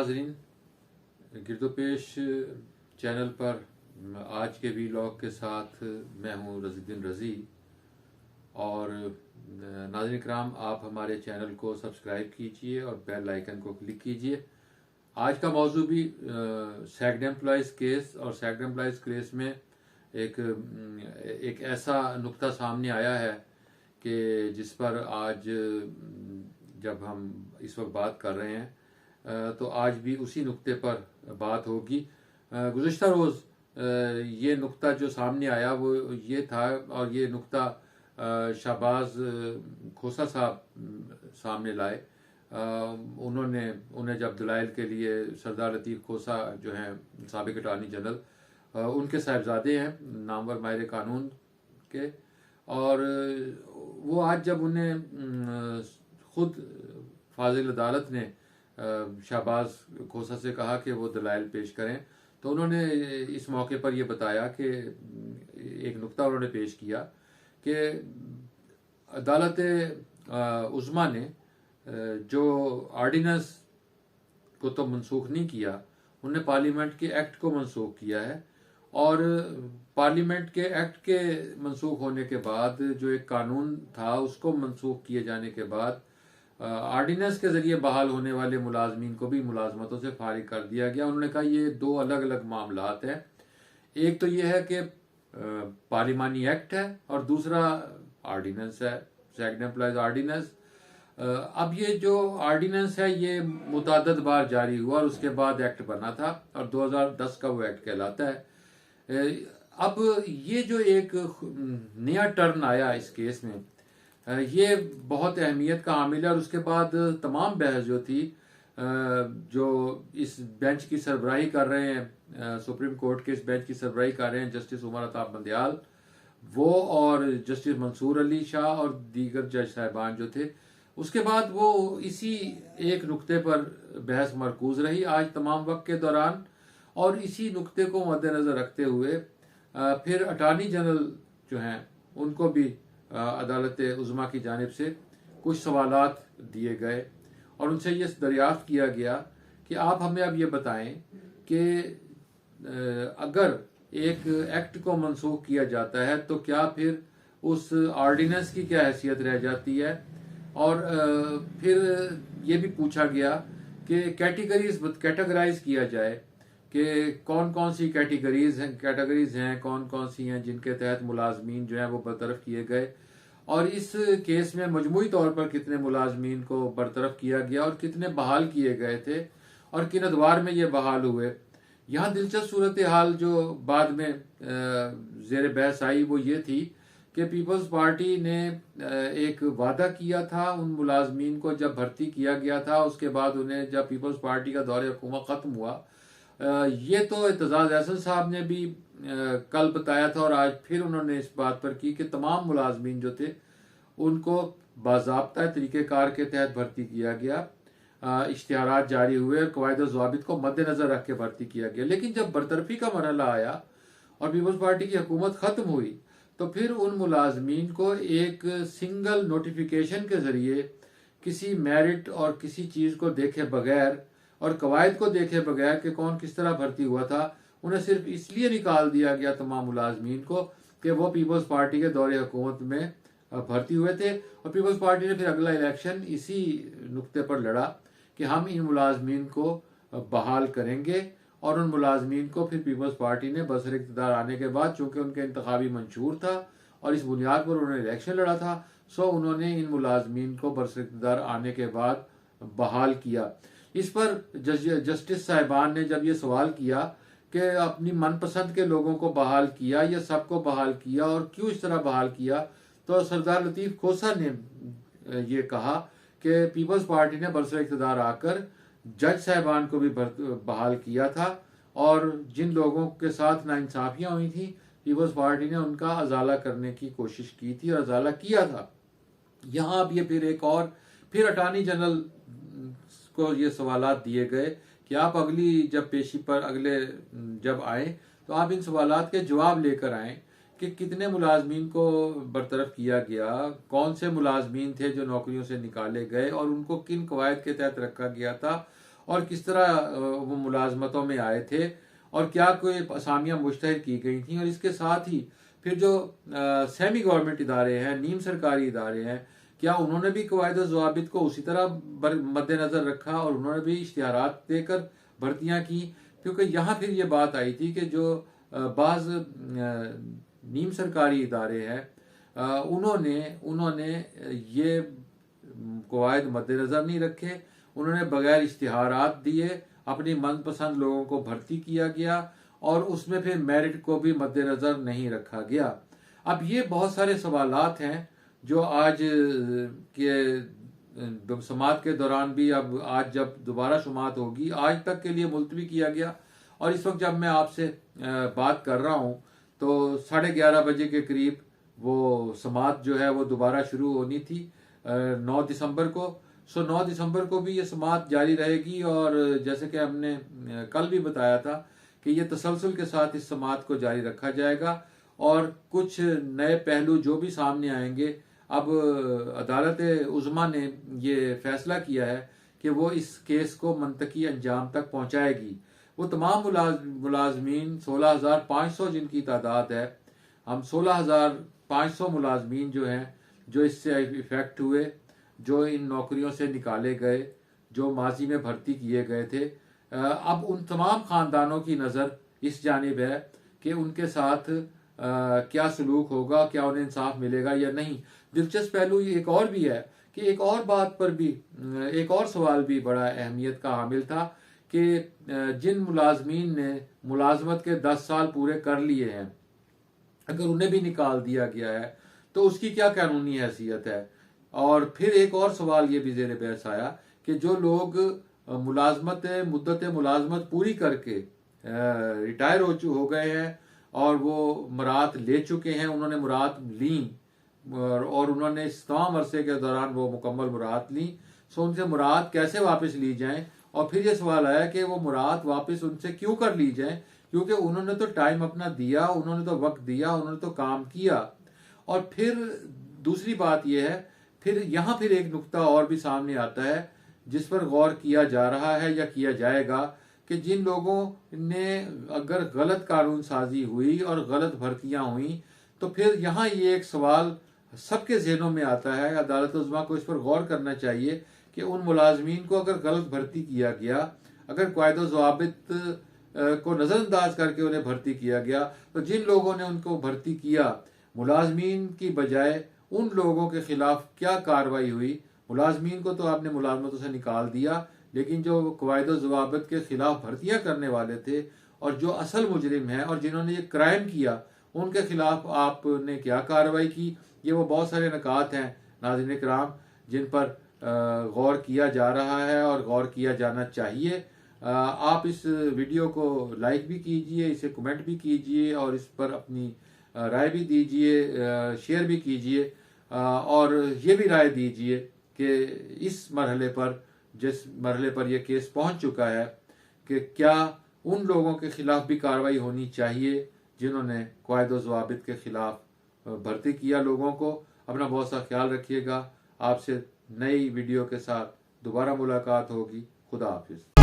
नाजरीन, गिरदोपेश चैनल पर आज के वीलॉग के साथ मैं हूं रज़ीउद्दीन रज़ी। और नाज़रीन कराम, आप हमारे चैनल को सब्सक्राइब कीजिए और बेल आइकन को क्लिक कीजिए। आज का मौजू भी सैक्ड एम्प्लॉइज़ केस और सैक्ड एम्प्लॉइज़ केस में एक ऐसा नुक्ता सामने आया है कि जिस पर आज जब हम इस वक्त बात कर रहे हैं तो आज भी उसी नुक्ते पर बात होगी। गुज़िश्ता रोज़ ये नुक्ता जो सामने आया वो ये था, और ये नुक्ता शहबाज खोसा साहब सामने लाए। उन्हें जब दलाइल के लिए सरदार लतीफ़ खोसा जो हैं साबिक़ अटॉर्नी जनरल, उनके साहिबजादे हैं, नामवर माहिर कानून के, और वो आज जब उन्हें खुद फाजिल अदालत ने शहबाज खोसा से कहा कि वो दलाइल पेश करें, तो उन्होंने इस मौके पर यह बताया कि एक नुक्ता उन्होंने पेश किया कि अदालत उज़्मा ने जो आर्डिनेंस को तो मनसूख नहीं किया, उन्होंने पार्लियामेंट के एक्ट को मनसूख किया है। और पार्लियामेंट के एक्ट के मनसूख होने के बाद जो एक कानून था उसको मनसूख किए जाने के बाद आर्डिनेंस के ज़रिए बहाल होने वाले मुलाजमीन को भी मुलाजमतों से फारिग कर दिया गया। उन्होंने कहा ये दो अलग अलग मामलात हैं। एक तो ये है कि पार्लिमानी एक्ट है और दूसरा आर्डिनेंस है, सैक्ड एम्प्लॉइज आर्डिनेंस। अब ये जो आर्डिनेंस है ये मुतअद्दिद बार जारी हुआ और उसके बाद एक्ट बना था, और 2010 का वो एक्ट कहलाता है। अब ये जो एक नया टर्न आया इस केस में, ये बहुत अहमियत का हामिल है। और उसके बाद तमाम बहस जो थी, जो इस बेंच की सरबराही कर रहे हैं, सुप्रीम कोर्ट के इस बेंच की सरबराही कर रहे हैं जस्टिस उमर अता बंदयाल, वो और जस्टिस मंसूर अली शाह और दीगर जज साहिबान जो थे, उसके बाद वो इसी एक नुक्ते पर बहस मरकूज रही आज तमाम वक्त के दौरान। और इसी नुक्ते को मद्देनज़र रखते हुए फिर अटॉर्नी जनरल जो हैं उनको भी अदालत उज़्मा की जानिब से कुछ सवालात दिए गए और उनसे ये दरियाफ्त किया गया कि आप हमें अब ये बताएं कि अगर एक एक्ट को मनसूख किया जाता है तो क्या फिर उस आर्डिनेंस की क्या हैसियत रह जाती है। और फिर ये भी पूछा गया कि कैटेगराइज किया जाए कि कौन कौन सी कैटेगरीज हैं, कौन कौन सी हैं जिनके तहत मुलाजमीन जो हैं वो बरतरफ किए गए, और इस केस में मजमूई तौर पर कितने मुलाजमीन को बरतरफ किया गया और कितने बहाल किए गए थे और किन अदवार में ये बहाल हुए। यहाँ दिलचस्प सूरत हाल जो बाद में ज़ेर बहस आई वो ये थी कि पीपल्स पार्टी ने एक वादा किया था उन मुलाजमीन को जब भर्ती किया गया था, उसके बाद उन्हें जब पीपल्स पार्टी का दौर हुकूमत ख़त्म हुआ, ये तो एतजाज़ एहसन साहब ने भी कल बताया था और आज फिर उन्होंने इस बात पर की कि तमाम मुलाजमीन जो थे उनको बाज़ाब्ता तरीक़ेकार के तहत भर्ती किया गया, इश्तिहारात जारी हुए और कवायद व ज़वाबित को मद्देनज़र रख के भर्ती किया गया। लेकिन जब बरतरफी का मरहला आया और पीपल्स पार्टी की हुकूमत ख़त्म हुई तो फिर उन मुलाजमीन को एक सिंगल नोटिफिकेशन के ज़रिए किसी मेरिट और किसी चीज़ को देखे बगैर और कवायद को देखे बगैर कि कौन किस तरह भर्ती हुआ था, उन्हें सिर्फ इसलिए निकाल दिया गया तमाम मुलाजमीन को कि वो पीपल्स पार्टी के दौरे हुकूमत में भर्ती हुए थे। और पीपल्स पार्टी ने फिर अगला इलेक्शन इसी नुक्ते पर लड़ा कि हम इन मुलाजमीन को बहाल करेंगे, और उन मुलाजमीन को फिर पीपल्स पार्टी ने बसर इक़्तिदार आने के बाद, चूँकि उनका इंतखाबी मंशूर था और इस बुनियाद पर उन्होंने इलेक्शन लड़ा था, सो उन्होंने इन मुलाजमीन को बसर इक़्तिदार आने के बाद बहाल किया। इस पर जस्टिस साहिबान ने जब ये सवाल किया कि अपनी मनपसंद के लोगों को बहाल किया या सबको बहाल किया और क्यों इस तरह बहाल किया, तो सरदार लतीफ़ खोसा ने ये कहा कि पीपल्स पार्टी ने बरसर इक़्तिदार आकर जज साहिबान को भी बहाल किया था, और जिन लोगों के साथ नाइंसाफ़ियाँ हुई थी पीपल्स पार्टी ने उनका अजाला करने की कोशिश की थी और अजाला किया था। यहाँ अब ये फिर एक और फिर अटॉर्नी जनरल को ये सवालात दिए गए कि आप अगली जब पेशी पर अगले जब आए तो आप इन सवालात के जवाब लेकर आएँ कि कितने मुलाजमीन को बरतरफ किया गया, कौन से मुलाजमीन थे जो नौकरियों से निकाले गए और उनको किन कवायद के तहत रखा गया था, और किस तरह वो मुलाजमतों में आए थे और क्या कोई असामियाँ मुश्तहर की गई थी। और इसके साथ ही फिर जो सेमी गवर्नमेंट इदारे हैं, नीम सरकारी इदारे हैं, क्या उन्होंने भी कवायद और ज़वाबित को उसी तरह मद्देनज़र रखा और उन्होंने भी इश्तिहारात देकर भर्तियाँ की। क्योंकि यहाँ फिर ये बात आई थी कि जो बाज़ नीम सरकारी इदारे हैं उन्होंने ये कवायद मद्देनज़र नहीं रखे, उन्होंने बगैर इश्तिहारात दिए अपनी मनपसंद लोगों को भर्ती किया गया और उसमें फिर मेरिट को भी मद्देनज़र नहीं रखा गया। अब ये बहुत सारे सवालात हैं जो आज के समात के दौरान भी, अब आज जब दोबारा शुमात होगी, आज तक के लिए मुलतवी किया गया। और इस वक्त जब मैं आपसे बात कर रहा हूँ तो 11:30 बजे के करीब वो समात जो है वो दोबारा शुरू होनी थी 9 दिसंबर को। 9 दिसंबर को भी ये समात जारी रहेगी और जैसे कि हमने कल भी बताया था कि ये तसलसल के साथ इस समात को जारी रखा जाएगा और कुछ नए पहलू जो भी सामने आएंगे, अब अदालत उज़्मा ने ये फैसला किया है कि वो इस केस को मंतकी अंजाम तक पहुंचाएगी। वो तमाम मुलाजमीन 16,500 जिनकी तादाद है, हम 16,500 मुलाजमीन जो हैं जो इससे इफेक्ट हुए, जो इन नौकरियों से निकाले गए, जो माजी में भर्ती किए गए थे, अब उन तमाम ख़ानदानों की नज़र इस जानिब है कि उनके साथ क्या सलूक होगा, क्या उन्हें इंसाफ मिलेगा या नहीं। दिलचस्प पहलू एक और भी है कि एक और बात पर भी एक और सवाल भी बड़ा अहमियत का हामिल था कि जिन मुलाजमीन ने मुलाजमत के 10 साल पूरे कर लिए हैं, अगर उन्हें भी निकाल दिया गया है तो उसकी क्या कानूनी हैसियत है। और फिर एक और सवाल ये भी ज़ेर बहस आया कि जो लोग मुद्दत मुलाजमत पूरी करके रिटायर हो गए हैं और वो मुराद ले चुके हैं, उन्होंने मुराद ली और उन्होंने इस तमाम अरसे के दौरान वो मुकम्मल मुराद ली, सो उनसे मुराद कैसे वापस ली जाएं। और फिर ये सवाल आया कि वो मुराद वापस उनसे क्यों कर ली जाए, क्योंकि उन्होंने तो टाइम अपना दिया, उन्होंने तो वक्त दिया, उन्होंने तो काम किया। और फिर दूसरी बात यह है, फिर यहाँ फिर एक नुक्ता और भी सामने आता है जिस पर गौर किया जा रहा है या किया जाएगा कि जिन लोगों ने अगर गलत कानून साजी हुई और गलत भर्तियां हुई, तो फिर यहाँ ये एक सवाल सबके जहनों में आता है, अदालत उज़्मा को इस पर गौर करना चाहिए कि उन मुलाजमीन को अगर गलत भर्ती किया गया, अगर कायदे व ज़वाबित को नज़रअंदाज करके उन्हें भर्ती किया गया, तो जिन लोगों ने उनको भर्ती किया मुलाजमीन की बजाय उन लोगों के खिलाफ क्या कार्रवाई हुई। मुलाजमीन को तो आपने मुलाजमतों से निकाल दिया, लेकिन जो कायदे व ज़वाबित के खिलाफ भर्तियां करने वाले थे और जो असल मुजरिम हैं और जिन्होंने ये क्राइम किया, उनके खिलाफ आपने क्या कार्रवाई की। ये वो बहुत सारे नकात हैं नाज़रीन किराम जिन पर गौर किया जा रहा है और गौर किया जाना चाहिए। आप इस वीडियो को लाइक भी कीजिए, इसे कमेंट भी कीजिए और इस पर अपनी राय भी दीजिए, शेयर भी कीजिए और ये भी राय दीजिए कि इस मरहले पर, जिस मरहले पर यह केस पहुंच चुका है, कि क्या उन लोगों के खिलाफ भी कार्रवाई होनी चाहिए जिन्होंने कायदे व ज़वाबित के खिलाफ भर्ती किया लोगों को। अपना बहुत सा ख्याल रखिएगा। आपसे नई वीडियो के साथ दोबारा मुलाकात होगी। खुदा हाफिज़।